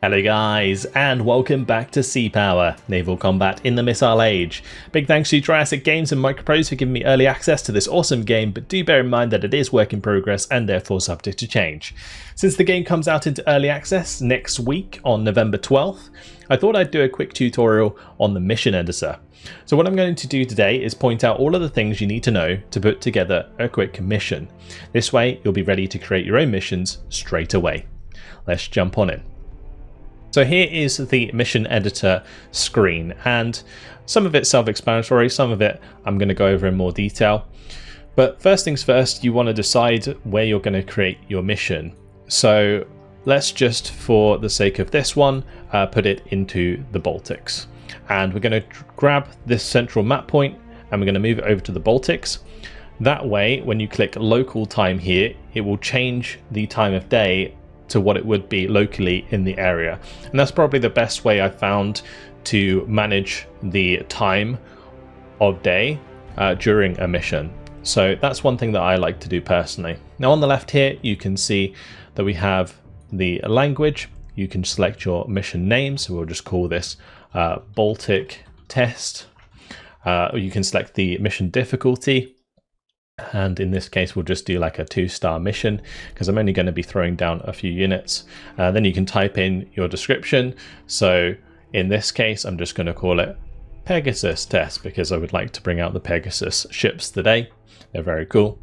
Hello guys, and welcome back to Sea Power, Naval Combat in the Missile Age. Big thanks to Triassic Games and Microprose for giving me early access to this awesome game, but do bear in mind that it is work in progress and therefore subject to change. Since the game comes out into early access next week on November 12th, I thought I'd do a quick tutorial on the mission editor. So what I'm going to do today is point out all of the things you need to know to put together a quick mission. This way you'll be ready to create your own missions straight away. Let's jump on in. So here is the mission editor screen, and some of it's self-explanatory, some of it I'm going to go over in more detail. But first things first, you want to decide where you're going to create your mission. So let's just, for the sake of this one, put it into the Btics. And we're going to grab this central map point and we're going to move it over to the Btics. That way, when you click local time here, it will change the time of day to what it would be locally in the area. And that's probably the best way I've found to manage the time of day during a mission. So that's one thing that I like to do personally. Now on the left here, you can see that we have the language. You can select your mission name. So we'll just call this Baltic Test. You can select the mission difficulty. And in this case, we'll just do like a 2-star mission because I'm only going to be throwing down a few units. Then you can type in your description. So in this case, I'm just going to call it Pegasus Test because I would like to bring out the Pegasus ships today. They're very cool.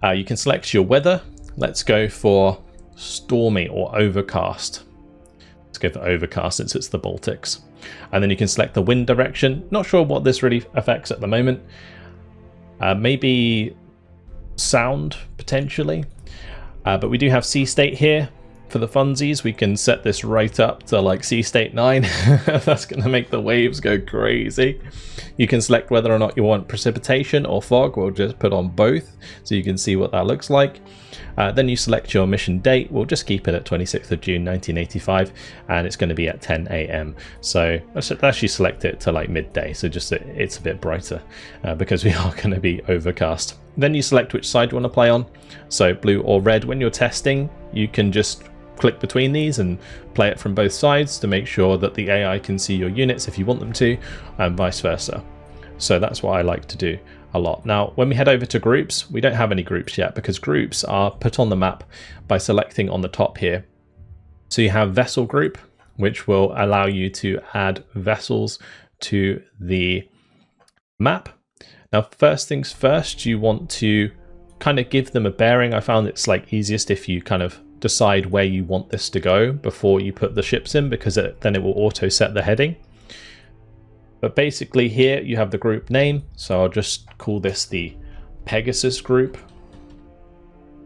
You can select your weather. Let's go for stormy or overcast. Let's go for overcast since it's the Btics. And then you can select the wind direction. Not sure what this really affects at the moment. Maybe sound potentially, but we do have sea state here for the funsies. We can set this right up to like sea state 9. That's going to make the waves go crazy. You can select whether or not you want precipitation or fog. We'll just put on both so you can see what that looks like. Then you select your mission date. We'll just keep it at 26th of June 1985, and it's going to be at 10 AM. So let's actually select it to like midday, so just it's a bit brighter because we are going to be overcast. Then you select which side you want to play on, so blue or red. When you're testing, you can just click between these and play it from both sides to make sure that the AI can see your units if you want them to, and vice versa. So that's what I like to do a lot. Now, when we head over to groups, we don't have any groups yet because groups are put on the map by selecting on the top here. So you have vessel group, which will allow you to add vessels to the map. Now, first things first, you want to kind of give them a bearing. I found it's like easiest if you kind of decide where you want this to go before you put the ships in, because then it will auto set the heading. But basically here you have the group name, so I'll just call this the Pegasus group.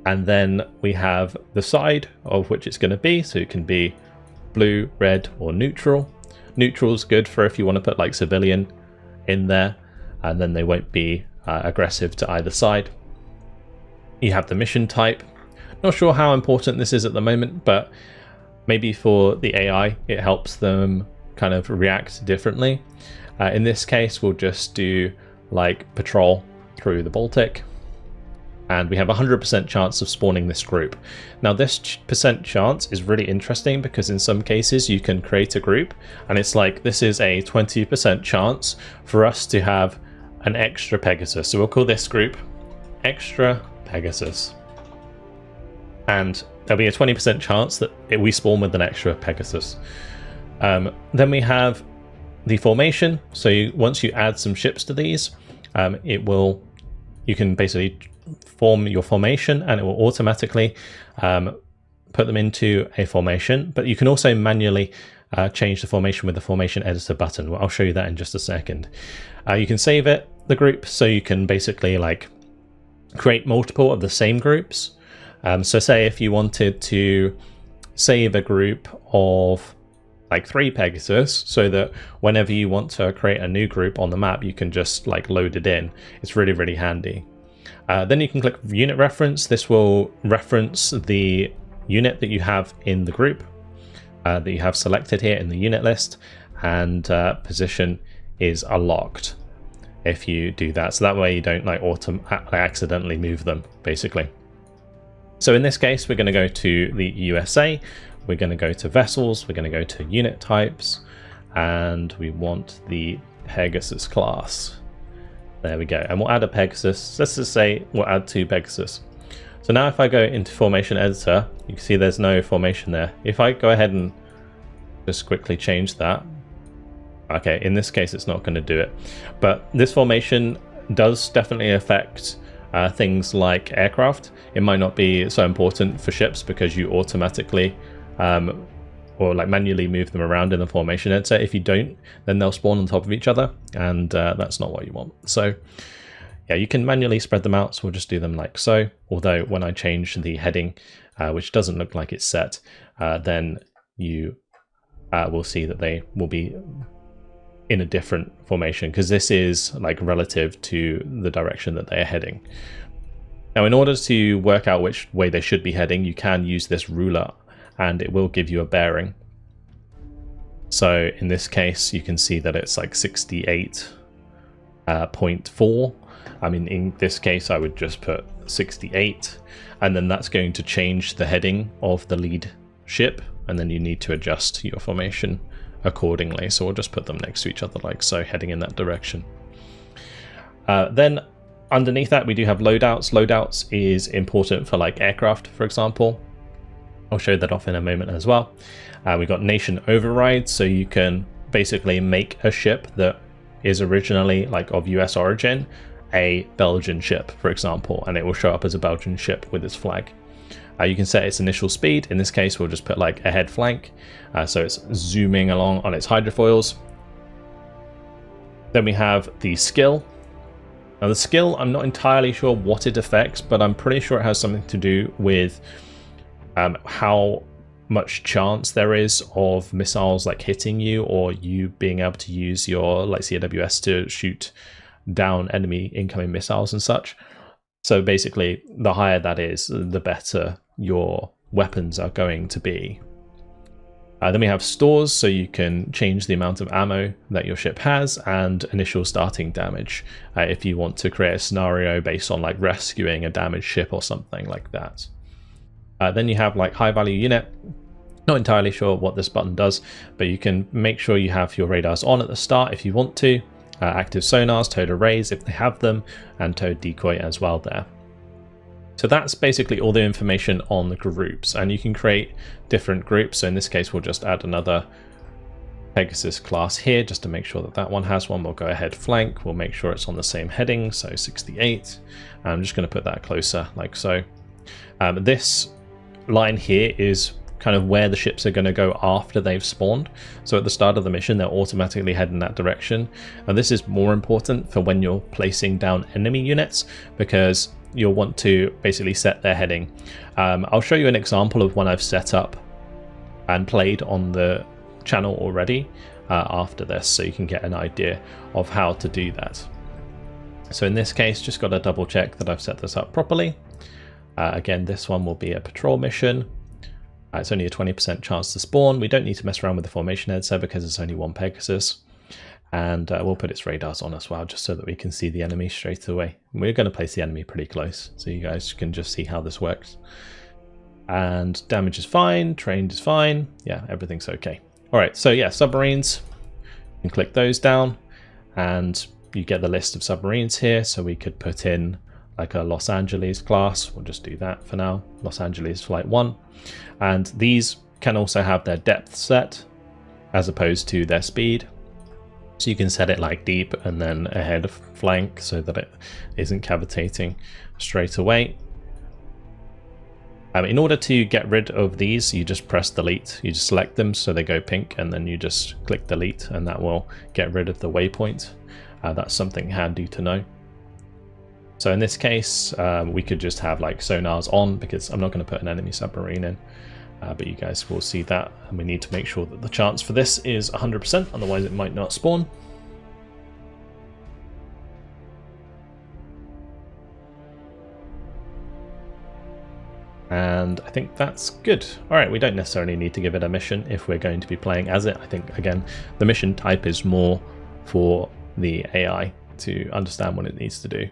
And then we have the side of which it's going to be, so it can be blue, red, or neutral. Neutral is good for if you want to put like civilian in there, and then they won't be aggressive to either side. You have the mission type. Not sure how important this is at the moment, but maybe for the AI it helps them kind of react differently. In this case, we'll just do like patrol through the Baltic, and we have 100% chance of spawning this group. Now this percent chance is really interesting because in some cases you can create a group and it's like this is a 20% chance for us to have an extra Pegasus. So we'll call this group Extra Pegasus. And there'll be a 20% chance that we spawn with an extra Pegasus. Then we have the formation. So once you add some ships to these, you can basically form your formation and it will automatically put them into a formation. But you can also manually change the formation with the formation editor button. Well, I'll show you that in just a second. You can save the group, so you can basically like create multiple of the same groups. So say if you wanted to save a group of like 3 Pegasus, so that whenever you want to create a new group on the map, you can just like load it in. It's really, really handy. Then you can click unit reference. This will reference the unit that you have in the group that you have selected here in the unit list, and position is unlocked if you do that. So that way you don't like accidentally move them basically. So in this case, we're going to go to the USA, we're going to go to vessels, we're going to go to unit types, and we want the Pegasus class. There we go, and we'll add a Pegasus. Let's just say we'll add 2 Pegasus. So now if I go into formation editor, you can see there's no formation there. If I go ahead and just quickly change that, okay, in this case it's not going to do it, but this formation does definitely affect things like aircraft. It might not be so important for ships because you automatically or like manually move them around in the formation editor. If you don't, then they'll spawn on top of each other, and that's not what you want. So yeah, you can manually spread them out, so we'll just do them like so. Although when I change the heading, which doesn't look like it's set, then you will see that they will be in a different formation, because this is like relative to the direction that they are heading. Now, in order to work out which way they should be heading, you can use this ruler, and it will give you a bearing. So in this case, you can see that it's like 68.4. I mean, in this case, I would just put 68, and then that's going to change the heading of the lead ship, and then you need to adjust your formation accordingly. So we'll just put them next to each other like so, heading in that direction. Then underneath that, we do have loadouts. Loadouts is important for like aircraft, for example. I'll show that off in a moment as well. We've got nation overrides, so you can basically make a ship that is originally like of US origin a Belgian ship, for example, and it will show up as a Belgian ship with its flag. You can set its initial speed. In this case, we'll just put like a head flank, so it's zooming along on its hydrofoils. Then we have the skill. Now the skill, I'm not entirely sure what it affects, but I'm pretty sure it has something to do with how much chance there is of missiles like hitting you, or you being able to use your like CAWS to shoot down enemy incoming missiles and such. So basically, the higher that is, the better your weapons are going to be. Then we have stores, so you can change the amount of ammo that your ship has, and initial starting damage if you want to create a scenario based on like rescuing a damaged ship or something like that. Then you have like high value unit. Not entirely sure what this button does, but you can make sure you have your radars on at the start if you want to. Active sonars, towed arrays if they have them, and towed decoy as well there. So that's basically all the information on the groups, and you can create different groups. So in this case, we'll just add another Pegasus class here just to make sure that that one has one. We'll go ahead flank, we'll make sure it's on the same heading, so 68. I'm just going to put that closer like so. This line here is kind of where the ships are going to go after they've spawned. So at the start of the mission, they'll automatically head in that direction. And this is more important for when you're placing down enemy units, because you'll want to basically set their heading. I'll show you an example of one I've set up and played on the channel already after this, so you can get an idea of how to do that. So in this case, just got to double check that I've set this up properly. Again, this one will be a patrol mission. It's only a 20% chance to spawn. We don't need to mess around with the formation editor because it's only one Pegasus. And we'll put its radars on as well, just so that we can see the enemy straight away. We're going to place the enemy pretty close, so you guys can just see how this works. And damage is fine, trained is fine. Yeah, everything's okay. All right, so yeah, submarines. You can click those down, and you get the list of submarines here. So we could put in like a Los Angeles class. We'll just do that for now. Los Angeles Flight 1. And these can also have their depth set as opposed to their speed. So you can set it like deep and then ahead flank so that it isn't cavitating straight away. In order to get rid of these, you just press delete. You just select them so they go pink, and then you just click delete, and that will get rid of the waypoint. That's something handy to know. So in this case, we could just have like sonars on, because I'm not going to put an enemy submarine in, but you guys will see that. And we need to make sure that the chance for this is 100%, otherwise it might not spawn. And I think that's good. All right, we don't necessarily need to give it a mission if we're going to be playing as it. I think, again, the mission type is more for the AI to understand what it needs to do.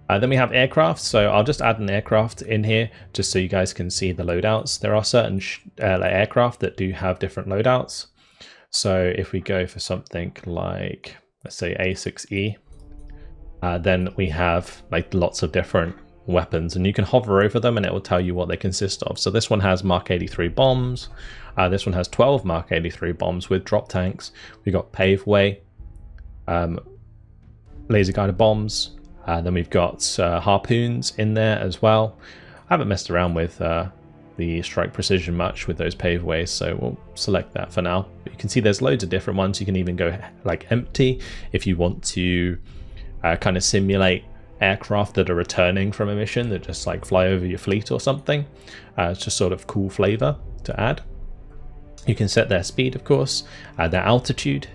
Then we have aircraft, so I'll just add an aircraft in here just so you guys can see the loadouts. There are certain aircraft that do have different loadouts. So if we go for something like, let's say A6E, then we have like lots of different weapons, and you can hover over them and it will tell you what they consist of. So this one has Mark 83 bombs. This one has 12 Mark 83 bombs with drop tanks. We got paveway, laser guided bombs. Then we've got harpoons in there as well. I haven't messed around with the strike precision much with those paveways, so we'll select that for now. But you can see there's loads of different ones. You can even go like empty if you want to kind of simulate aircraft that are returning from a mission that just like fly over your fleet or something. It's just sort of cool flavor to add. You can set their speed, of course, their altitude,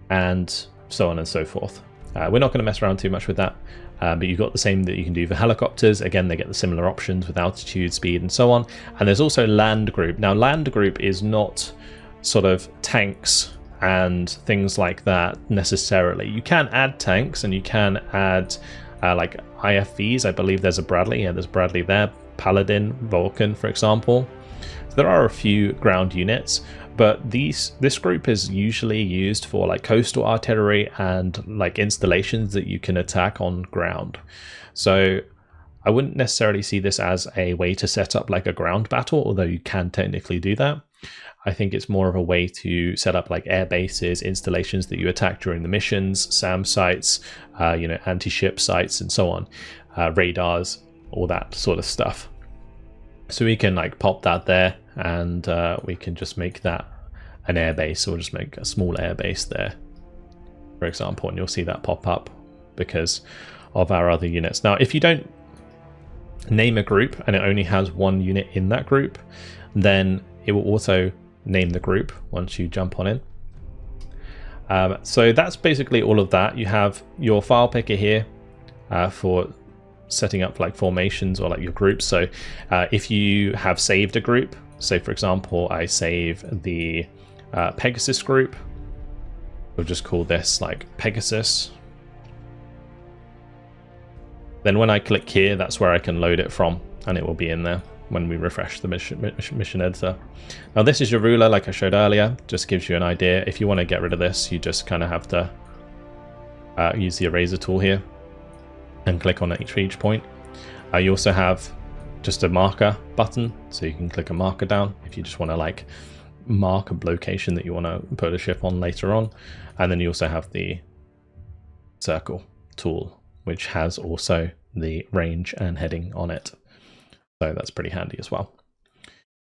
and so on and so forth. We're not going to mess around too much with that, but you've got the same that you can do for helicopters. Again, they get the similar options with altitude, speed, and so on. And there's also land group. Now, land group is not sort of tanks and things like that necessarily. You can add tanks and you can add like IFVs. I believe there's a Bradley. Yeah, there's Bradley there. Paladin, Vulcan, for example. So there are a few ground units, but this group is usually used for like coastal artillery and like installations that you can attack on ground. So I wouldn't necessarily see this as a way to set up like a ground battle, although you can technically do that. I think it's more of a way to set up like air bases, installations that you attack during the missions, SAM sites, you know, anti-ship sites and so on, radars, all that sort of stuff. So we can like pop that there, and we can just make that an air base, or just make a small air base there, for example, and you'll see that pop up because of our other units. Now, if you don't name a group and it only has one unit in that group, then it will also name the group once you jump on in. So that's basically all of that. You have your file picker here for setting up like formations or like your groups. So if you have saved a group, say for example I save the Pegasus group, we'll just call this like Pegasus. Then when I click here, that's where I can load it from, and it will be in there when we refresh the mission editor. Now this is your ruler, like I showed earlier, just gives you an idea. If you want to get rid of this, you just kind of have to use the eraser tool here and click on each point. You also have just a marker button, so you can click a marker down if you just want to like mark a location that you want to put a ship on later on. And then you also have the circle tool, which has also the range and heading on it. So that's pretty handy as well.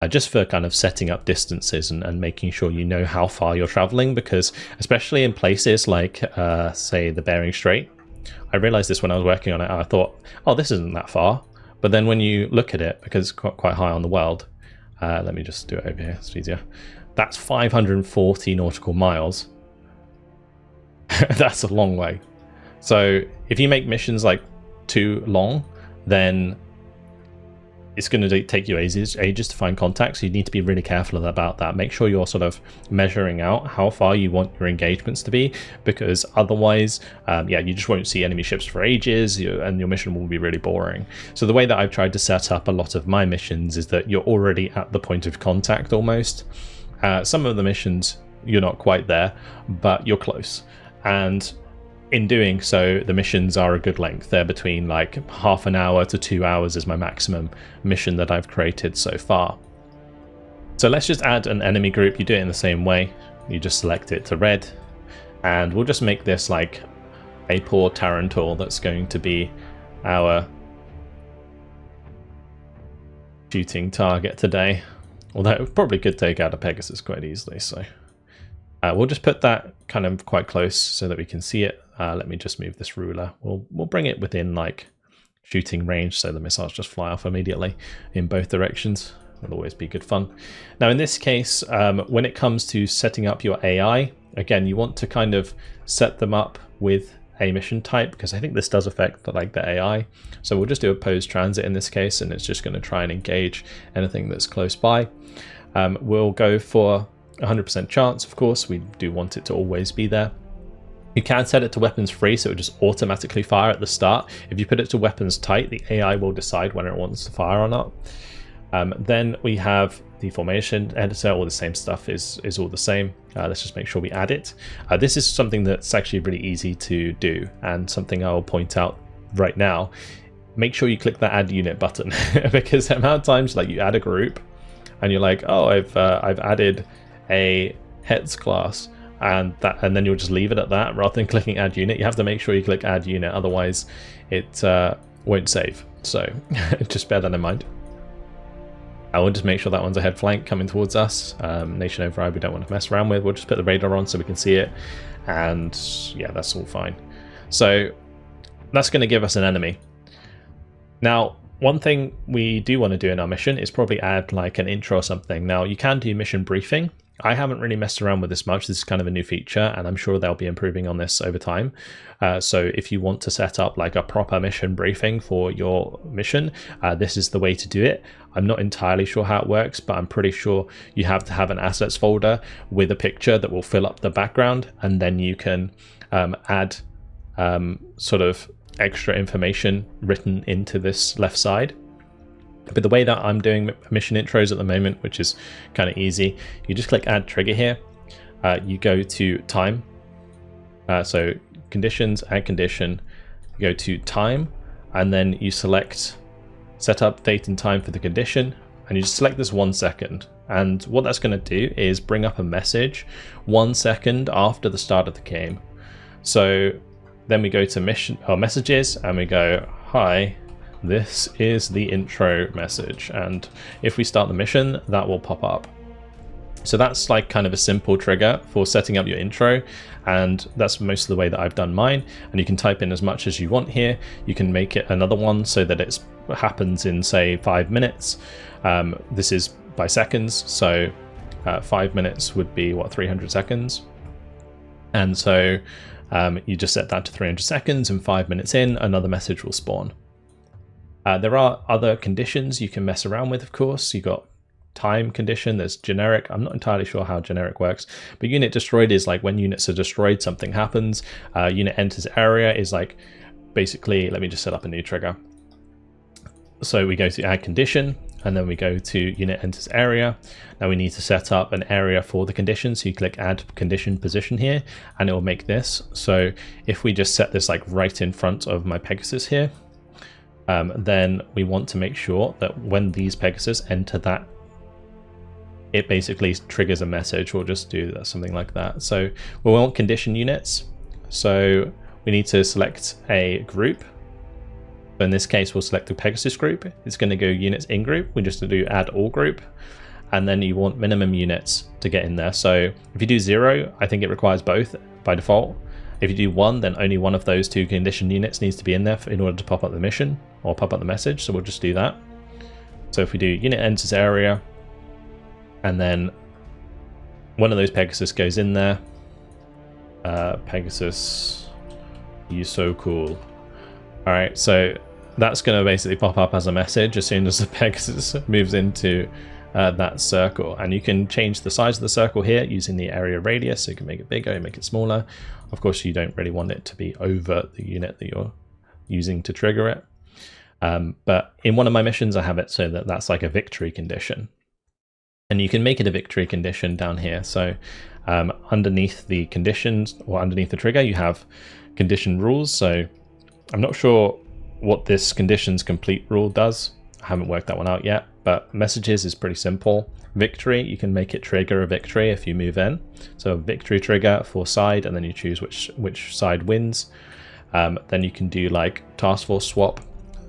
Just for kind of setting up distances and making sure you know how far you're traveling, because especially in places like say the Bering Strait, I realized this when I was working on it. I thought, oh, this isn't that far. But then when you look at it, because it's quite high on the world, let me just do it over here, it's easier. That's 540 nautical miles. That's a long way. So if you make missions like too long, then it's going to take you ages to find contacts. So you need to be really careful about that. Make sure you're sort of measuring out how far you want your engagements to be, because otherwise, yeah, you just won't see enemy ships for ages, and your mission will be really boring. So the way that I've tried to set up a lot of my missions is that you're already at the point of contact almost. Some of the missions, you're not quite there, but you're close. And in doing so, the missions are a good length. They're between like half an hour to 2 hours is my maximum mission that I've created so far. So let's just add an enemy group. You do it in the same way. You just select it to red, and we'll just make this like a poor Tarantul that's going to be our shooting target today. Although it probably could take out a Pegasus quite easily, so we'll just put that kind of quite close so that we can see it. Let me just move this ruler. We'll bring it within like shooting range, so the missiles just fly off immediately in both directions. It'll always be good fun. Now in this case, when it comes to setting up your AI, again, you want to kind of set them up with a mission type, because I think this does affect like the AI. So we'll just do a posed transit in this case, and it's just going to try and engage anything that's close by. We'll go for 100% chance, of course. We do want it to always be there. You can set it to weapons free, so it will just automatically fire at the start. If you put it to weapons tight, the AI will decide when it wants to fire or not. Then we have the formation editor. All the same stuff is all the same. Let's just make sure we add it. This is something that's actually really easy to do, and something I will point out right now. Make sure you click that add unit button because the amount of times like you add a group and you're like, oh, I've added a heads class, and then you'll just leave it at that rather than clicking add unit. You have to make sure you click add unit, otherwise it won't save. So just bear that in mind. I will just make sure that one's a head flank coming towards us. Nation override we don't want to mess around with. We'll just put the radar on so we can see it, and yeah, that's all fine. So that's going to give us an enemy. Now, one thing we do want to do in our mission is probably add like an intro or something. Now, you can do mission briefing. I haven't really messed around with this much. This is kind of a new feature, and I'm sure they'll be improving on this over time. So if you want to set up like a proper mission briefing for your mission, this is the way to do it. I'm not entirely sure how it works, but I'm pretty sure you have to have an assets folder with a picture that will fill up the background, and then you can add sort of extra information written into this left side. But the way that I'm doing mission intros at the moment, which is kind of easy, you just click add trigger here. You go to time. So conditions, add condition, you go to time, and then you select set up date and time for the condition, and you just select this 1 second. And what that's going to do is bring up a message 1 second after the start of the game. So then we go to mission or messages, and we go, hi, this is the intro message, and if we start the mission, that will pop up. So that's like kind of a simple trigger for setting up your intro, and that's most of the way that I've done mine. And you can type in as much as you want here. You can make it another one so that it happens in say 5 minutes. This is by seconds, so 5 minutes would be what, 300 seconds, and so you just set that to 300 seconds, and 5 minutes in, another message will spawn. There are other conditions you can mess around with, of course. You got time condition, there's generic. I'm not entirely sure how generic works, but unit destroyed is like when units are destroyed, something happens. Unit enters area is like basically, let me just set up a new trigger. So we go to add condition, and then we go to unit enters area. Now we need to set up an area for the condition. So you click add condition position here, and it will make this. So if we just set this like right in front of my Pegasus here, then we want to make sure that when these Pegasus enter that, it basically triggers a message. We'll just do that, something like that. So we want condition units. So we need to select a group. In this case, we'll select the Pegasus group. It's going to go units in group. We just do add all group, and then you want minimum units to get in there. So if you do 0, I think it requires both by default. If you do 1, then only one of those 2 condition units needs to be in there in order to pop up the mission or pop up the message. So we'll just do that. So if we do unit enters area, and then one of those Pegasus goes in there. Pegasus, you so cool. All right, so that's going to basically pop up as a message as soon as the Pegasus moves into that circle. And you can change the size of the circle here using the area radius. So you can make it bigger, make it smaller. Of course, you don't really want it to be over the unit that you're using to trigger it. But in one of my missions, I have it so that that's like a victory condition. And you can make it a victory condition down here. So underneath the conditions, or underneath the trigger, you have condition rules. So I'm not sure what this conditions complete rule does. I haven't worked that one out yet, but messages is pretty simple. Victory, you can make it trigger a victory if you move in. So a victory trigger for side, and then you choose which side wins. Then you can do like task force swap.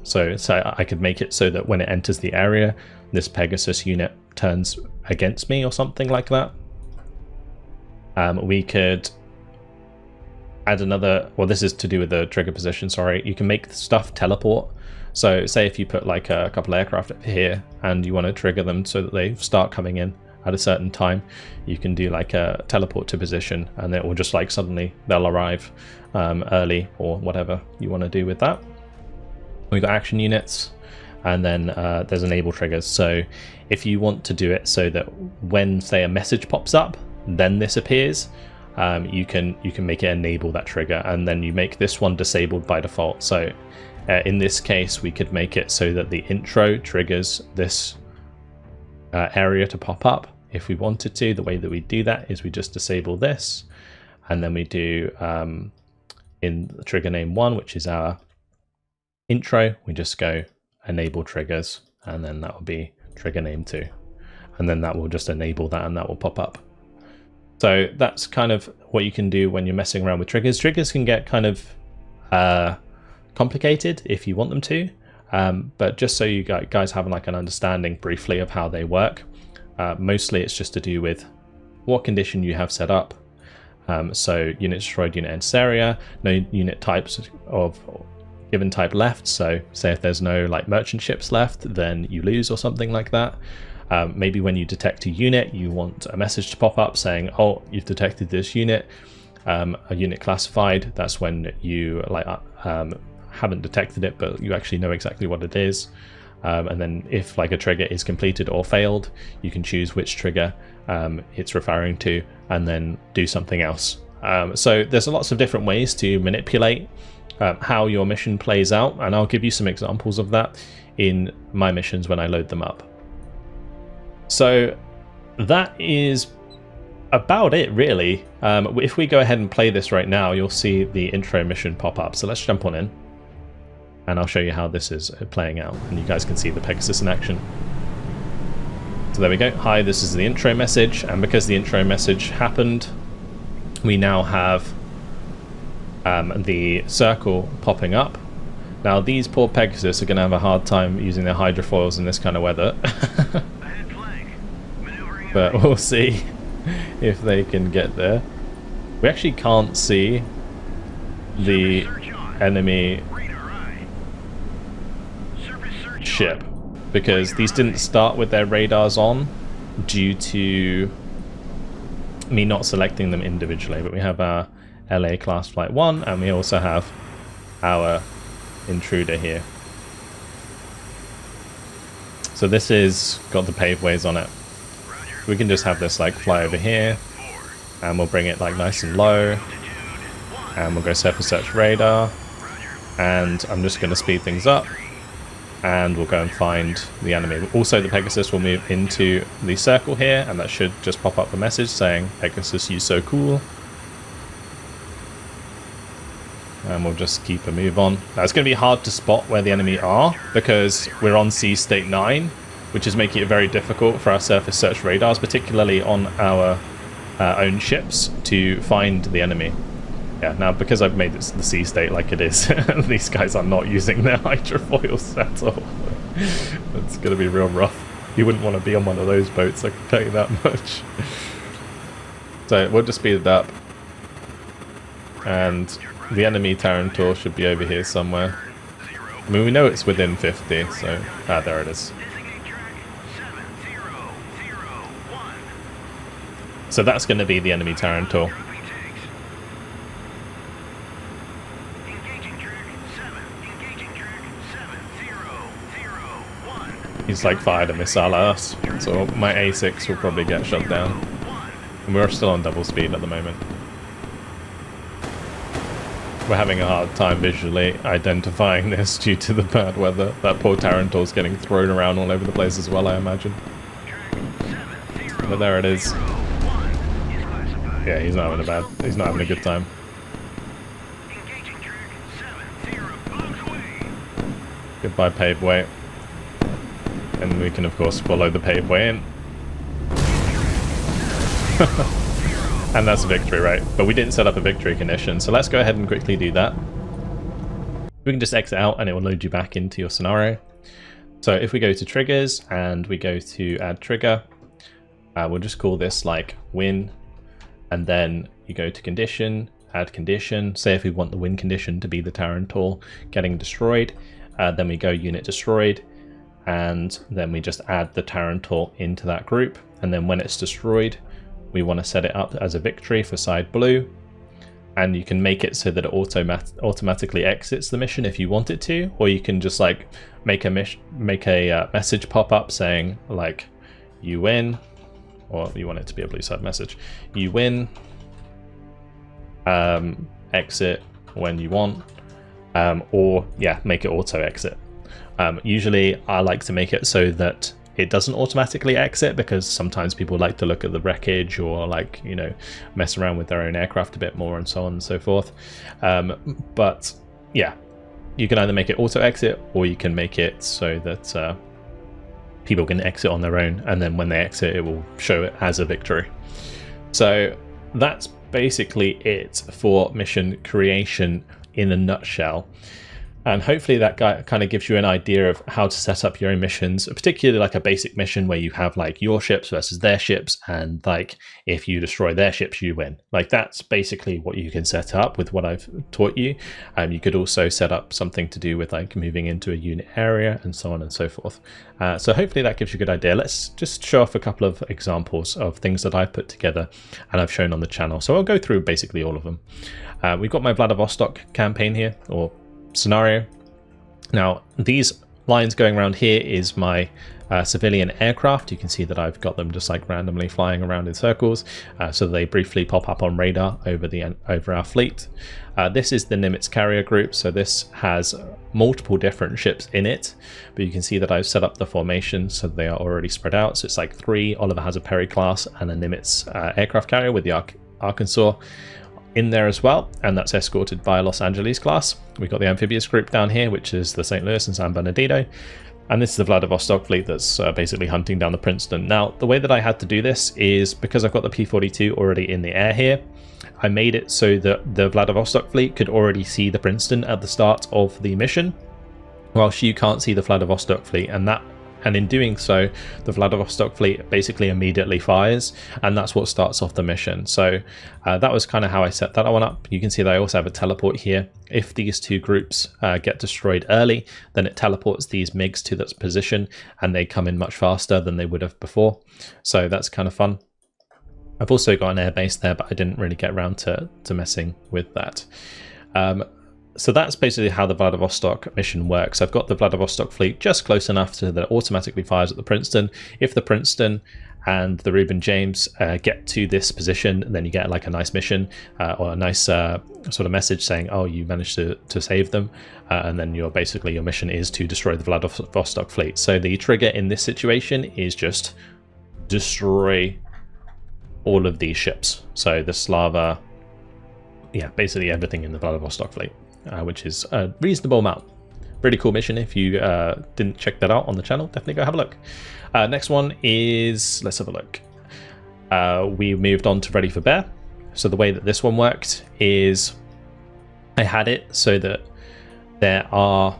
So I could make it so that when it enters the area, this Pegasus unit turns against me or something like that. We could add another, well, this is to do with the trigger position, sorry. You can make stuff teleport. So say if you put like a couple aircraft up here and you want to trigger them so that they start coming in at a certain time, you can do like a teleport to position, and it will just like suddenly they'll arrive early or whatever you want to do with that. We've got action units, and then there's enable triggers. So if you want to do it so that when, say, a message pops up, then this appears, you can make it enable that trigger, and then you make this one disabled by default. So in this case, we could make it so that the intro triggers this area to pop up if we wanted to. The way that we do that is we just disable this, and then we do in the trigger name 1, which is our intro, we just go enable triggers, and then that will be trigger name 2, and then that will just enable that, and that will pop up. So that's kind of what you can do when you're messing around with triggers. Triggers can get kind of complicated if you want them to, but just so you guys have like an understanding briefly of how they work, mostly it's just to do with what condition you have set up. So unit destroyed, unit enters area, no unit types of given type left. So say if there's no like merchant ships left, then you lose or something like that. Maybe when you detect a unit, you want a message to pop up saying, oh, you've detected this unit, a unit classified. That's when you like haven't detected it, but you actually know exactly what it is. And then if like a trigger is completed or failed, you can choose which trigger it's referring to and then do something else. So there's lots of different ways to manipulate how your mission plays out, and I'll give you some examples of that in my missions when I load them up. So that is about it, really. If we go ahead and play this right now, you'll see the intro mission pop up. So let's jump on in, and I'll show you how this is playing out, and you guys can see the Pegasus in action. So there we go. Hi, this is the intro message, and because the intro message happened, we now have the circle popping up. Now these poor Pegasus are going to have a hard time using their hydrofoils in this kind of weather. But we'll see if they can get there. We actually can't see the enemy ship because these didn't start with their radars on due to me not selecting them individually. But we have our LA class flight 1, and we also have our intruder here. So this is got the paveways on it. We can just have this like fly over here, and we'll bring it like nice and low, and we'll go surface search radar, and I'm just going to speed things up, and we'll go and find the enemy. Also, the Pegasus will move into the circle here, and that should just pop up a message saying, Pegasus, you so cool. And we'll just keep a move on. Now, it's going to be hard to spot where the enemy are, because we're on Sea State 9, which is making it very difficult for our surface search radars, particularly on our own ships, to find the enemy. Yeah, now because I've made this the sea state like it is, these guys are not using their hydrofoils at all. It's going to be real rough. You wouldn't want to be on one of those boats, I can tell you that much. So we'll just speed it up. And the enemy Tarantor should be over here somewhere. I mean, we know it's within 50, so... Ah, there it is. So that's going to be the enemy Tarantor. He's like fired a missile at us, so my A6 will probably get shut down. And we're still on double speed at the moment. We're having a hard time visually identifying this due to the bad weather. That poor Tarantor's getting thrown around all over the place as well, I imagine. But there it is. Yeah, he's not having a good time. Goodbye paveway. And we can of course follow the paveway in. And that's a victory, right? But we didn't set up a victory condition, so let's go ahead and quickly do that. We can just exit out and it will load you back into your scenario. So if we go to triggers and we go to add trigger, we'll just call this like win, and then you go to condition, add condition. Say if we want the win condition to be the Tarantor getting destroyed, then we go unit destroyed, and then we just add the Tarantor into that group, and then when it's destroyed, we want to set it up as a victory for side blue, and you can make it so that it automatically exits the mission if you want it to, or you can just like make a message pop up saying like you win, or you want it to be a blue side message, you win, exit when you want, or yeah, make it auto exit. Usually I like to make it so that it doesn't automatically exit, because sometimes people like to look at the wreckage or like, you know, mess around with their own aircraft a bit more and so on and so forth. But yeah, you can either make it auto exit, or you can make it so that people can exit on their own, and then when they exit it will show it as a victory. So that's basically it for mission creation in a nutshell. And hopefully that kind of gives you an idea of how to set up your own missions, particularly like a basic mission where you have like your ships versus their ships, and like if you destroy their ships, you win. Like that's basically what you can set up with what I've taught you. You could also set up something to do with like moving into a unit area and so on and so forth. So hopefully that gives you a good idea. Let's just show off a couple of examples of things that I've put together and I've shown on the channel. So I'll go through basically all of them. We've got my Vladivostok campaign here, or scenario. Now these lines going around here is my civilian aircraft. You can see that I've got them just like randomly flying around in circles, so they briefly pop up on radar over our fleet. This is the Nimitz carrier group, so this has multiple different ships in it, but you can see that I've set up the formation so they are already spread out. So it's like 3 Oliver Hazard Perry class and a Nimitz aircraft carrier with the Arkansas in there as well, and that's escorted by a Los Angeles class. We've got the amphibious group down here, which is the St. Louis and San Bernardino, and this is the Vladivostok fleet that's basically hunting down the Princeton. Now the way that I had to do this is because I've got the P-42 already in the air here, I made it so that the Vladivostok fleet could already see the Princeton at the start of the mission, whilst you can't see the Vladivostok fleet, and in doing so, the Vladivostok fleet basically immediately fires, and that's what starts off the mission. So that was kind of how I set that one up. You can see that I also have a teleport here. If these 2 groups get destroyed early, then it teleports these MiGs to that position, and they come in much faster than they would have before. So that's kind of fun. I've also got an airbase there, but I didn't really get around to messing with that. So that's basically how the Vladivostok mission works. I've got the Vladivostok fleet just close enough so that it automatically fires at the Princeton. If the Princeton and the Reuben James get to this position, then you get like a nice mission or a nice sort of message saying, oh, you managed to save them. And then your mission is to destroy the Vladivostok fleet. So the trigger in this situation is just destroy all of these ships. So the Slava, yeah, basically everything in the Vladivostok fleet. Which is a reasonable amount. Really cool mission. If you didn't check that out on the channel, definitely go have a look. Next one is, let's have a look. We moved on to Ready for Bear. So the way that this one worked is I had it so that there are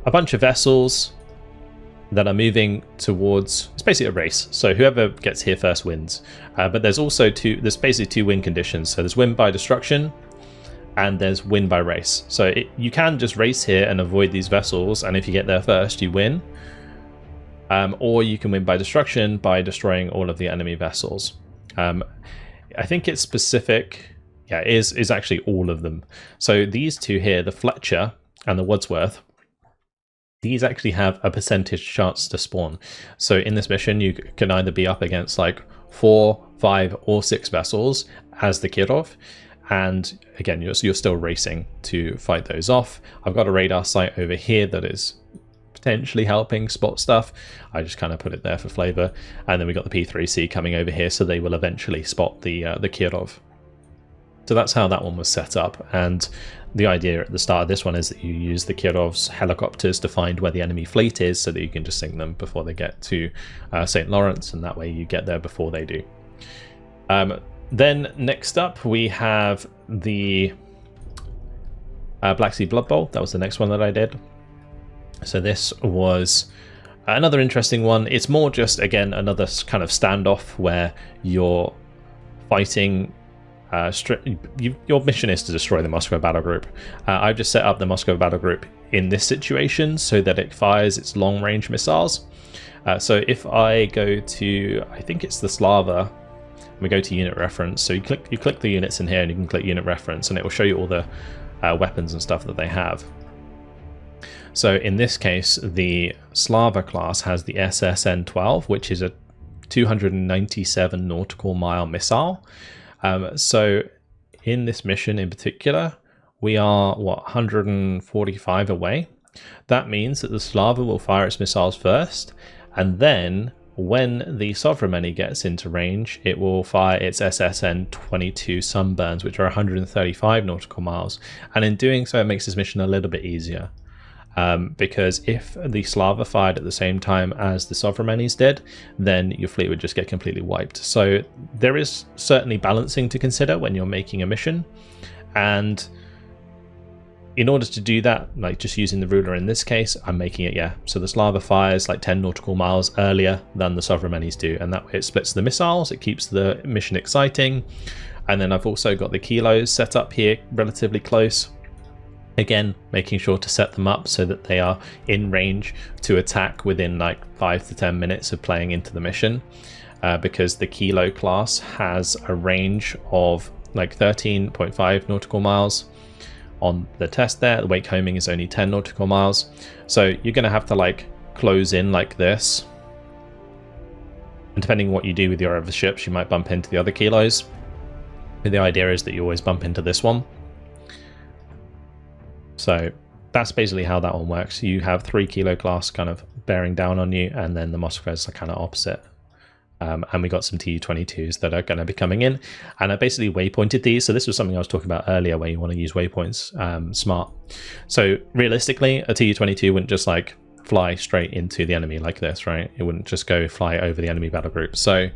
a bunch of vessels that are moving towards, it's basically a race. So whoever gets here first wins. But there's also there's basically 2 win conditions. So there's win by destruction, and there's win by race. So you can just race here and avoid these vessels, and if you get there first, you win. Or you can win by destruction by destroying all of the enemy vessels. I think it's specific, yeah, it is actually all of them. So these 2 here, the Fletcher and the Wadsworth, these actually have a percentage chance to spawn. So in this mission, you can either be up against like 4, 5, or 6 vessels as the Kirov. And again, you're still racing to fight those off. I've got a radar site over here that is potentially helping spot stuff. I just kind of put it there for flavor. And then we got the P3C coming over here, so they will eventually spot the Kirov. So that's how that one was set up. And the idea at the start of this one is that you use the Kirov's helicopters to find where the enemy fleet is, so that you can just sink them before they get to St. Lawrence, and that way you get there before they do. Then next up we have the Black Sea Blood Bowl. That was the next one that I did. So this was another interesting one. It's more just, again, another kind of standoff where you're fighting. Your mission is to destroy the Moscow battle group. I've just set up the Moscow battle group in this situation so that it fires its long range missiles. So if I go to, I think it's the Slava, we go to unit reference. So you click the units in here, and you can click unit reference, and it will show you all the weapons and stuff that they have. So in this case, the Slava class has the SSN-12, which is a 297 nautical mile missile. So in this mission in particular, we are, what, 145 away? That means that the Slava will fire its missiles first, and then when the Sovereign gets into range, it will fire its SSN-22 Sunburns, which are 135 nautical miles. And in doing so, it makes this mission a little bit easier. Because if the Slava fired at the same time as the Sovereigns did, then your fleet would just get completely wiped. So there is certainly balancing to consider when you're making a mission. And in order to do that, like just using the ruler in this case, I'm making it, yeah. So the Slava fires like 10 nautical miles earlier than the Sovereigns do, and that way it splits the missiles, it keeps the mission exciting. And then I've also got the kilos set up here relatively close. Again, making sure to set them up so that they are in range to attack within like 5 to 10 minutes of playing into the mission. Because the Kilo class has a range of like 13.5 nautical miles. On the test there, the wake homing is only 10 nautical miles. So you're going to have to like close in like this. And depending on what you do with your other ships, you might bump into the other kilos. But the idea is that you always bump into this one. So that's basically how that one works. You have 3 kilo class kind of bearing down on you, and then the Moskvas are kind of opposite. And we got some Tu-22s that are going to be coming in, and I basically waypointed these. So this was something I was talking about earlier, where you want to use waypoints smart. So realistically, a Tu-22 wouldn't just like fly straight into the enemy like this, right? It wouldn't just go fly over the enemy battle group. So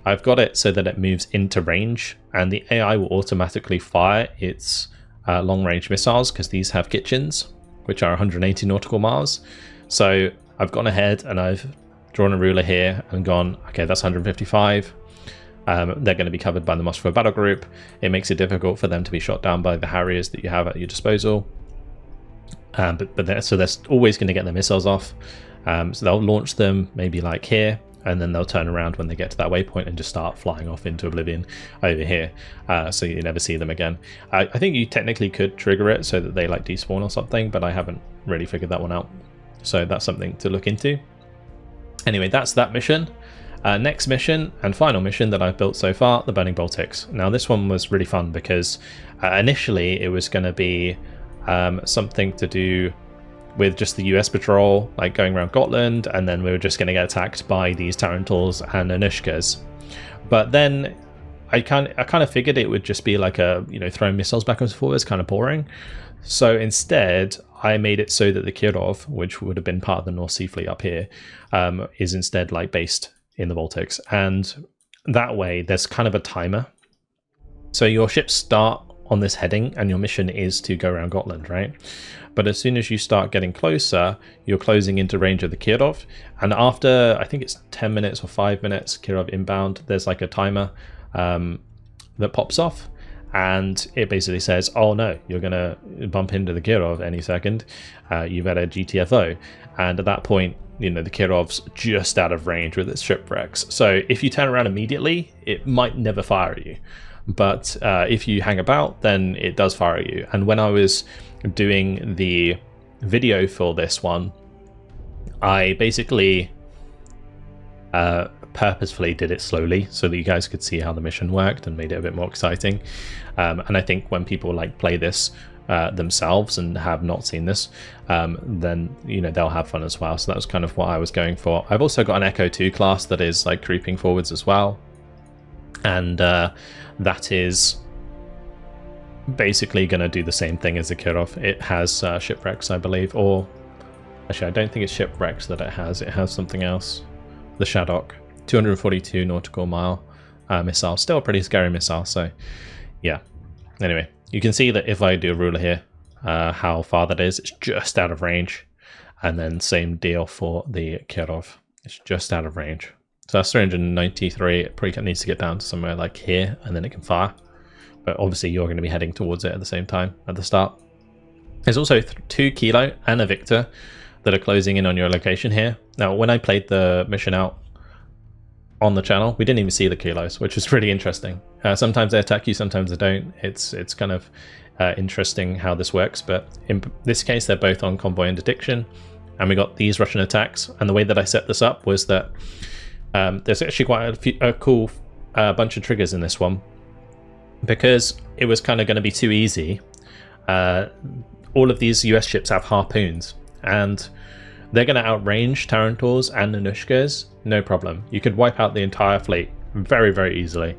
I've got it so that it moves into range, and the AI will automatically fire its long range missiles, because these have kitchens, which are 180 nautical miles. So I've gone ahead and I've drawn a ruler here and gone, okay, that's 155. They're going to be covered by the Moscow battle group. It makes it difficult for them to be shot down by the Harriers that you have at your disposal. So they're always going to get their missiles off. So they'll launch them maybe like here, and then they'll turn around when they get to that waypoint and just start flying off into oblivion over here. So you never see them again. I think you technically could trigger it so that they like despawn or something, but I haven't really figured that one out. So that's something to look into. Anyway, that's that mission. Next mission and final mission that I've built so far, the Burning Btics. Now this one was really fun because initially it was going to be something to do with just the US patrol, like going around Gotland, and then we were just going to get attacked by these Tarantals and Anushkas. But then I kind of figured it would just be like a, throwing missiles back and forth is kind of boring. So instead, I made it so that the Kirov, which would have been part of the North Sea Fleet up here, is instead like based in the Btics. And that way, there's kind of a timer. So your ships start on this heading, and your mission is to go around Gotland, right? But as soon as you start getting closer, you're closing into range of the Kirov. And after, I think it's 10 minutes or 5 minutes, Kirov inbound, there's like a timer that pops off. And it basically says, oh no, you're going to bump into the Kirov any second. You better GTFO. And at that point, the Kirov's just out of range with its shipwrecks. So if you turn around immediately, it might never fire at you. But if you hang about, then it does fire at you. And when I was doing the video for this one, I basically purposefully did it slowly so that you guys could see how the mission worked and made it a bit more exciting. And I think when people like play this themselves and have not seen this, then they'll have fun as well. So that was kind of what I was going for. I've also got an Echo 2 class that is like creeping forwards as well, and that is basically going to do the same thing as the Kirov. It has shipwrecks, I believe, or actually I don't think it's shipwrecks that it has something else. The Shadok, 242 nautical mile missile, still a pretty scary missile. So yeah, anyway, you can see that if I do a ruler here, how far that is. It's just out of range. And then same deal for the Kirov, it's just out of range. So that's 393. It probably needs to get down to somewhere like here, and then it can fire. But obviously you're going to be heading towards it at the same time at the start. There's also 2 Kilo and a Victor that are closing in on your location here. Now, when I played the mission out on the channel, we didn't even see the Kilos, which is really interesting. Sometimes they attack you, sometimes they don't. It's kind of interesting how this works. But in this case, they're both on convoy interdiction. And we got these Russian attacks. And the way that I set this up was that there's actually quite a cool bunch of triggers in this one. because it was kind of going to be too easy. All of these US ships have harpoons, and they're going to outrange Tarantors and Nanushkas, no problem. You could wipe out the entire fleet very, very easily.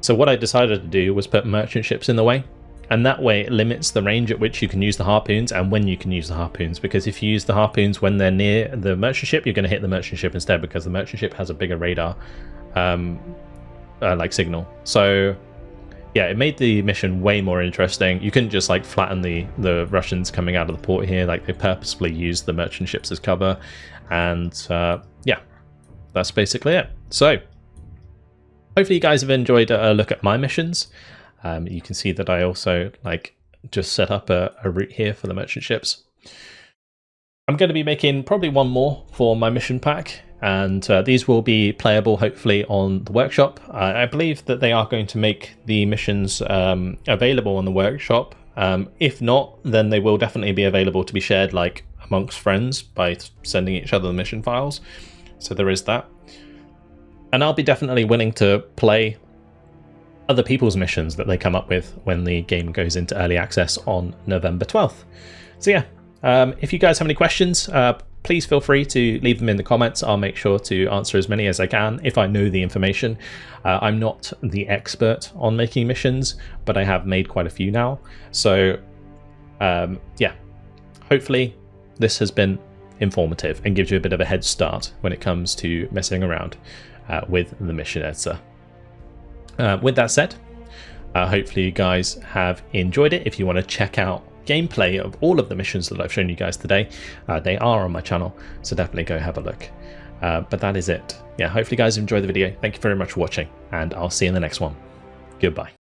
So what I decided to do was put merchant ships in the way, and that way it limits the range at which you can use the harpoons and when you can use the harpoons, because if you use the harpoons when they're near the merchant ship, you're going to hit the merchant ship instead, because the merchant ship has a bigger radar like signal. So yeah, it made the mission way more interesting. You couldn't just like flatten the Russians coming out of the port here. Like, they purposefully used the merchant ships as cover, and yeah, that's basically it. So hopefully you guys have enjoyed a look at my missions. You can see that I also like just set up a route here for the merchant ships. I'm going to be making probably one more for my mission pack, and these will be playable hopefully on the workshop. I believe that they are going to make the missions available on the workshop. If not, then they will definitely be available to be shared like amongst friends by sending each other the mission files. So there is that. And I'll be definitely willing to play other people's missions that they come up with when the game goes into early access on November 12th. So yeah, if you guys have any questions, please feel free to leave them in the comments. I'll make sure to answer as many as I can if I know the information. I'm not the expert on making missions, but I have made quite a few now. So yeah, hopefully this has been informative and gives you a bit of a head start when it comes to messing around with the mission editor. With that said, hopefully you guys have enjoyed it. If you want to check out gameplay of all of the missions that I've shown you guys today, they are on my channel, so definitely go have a look. But that is it. Yeah, hopefully you guys enjoyed the video. Thank you very much for watching, and I'll see you in the next one. Goodbye.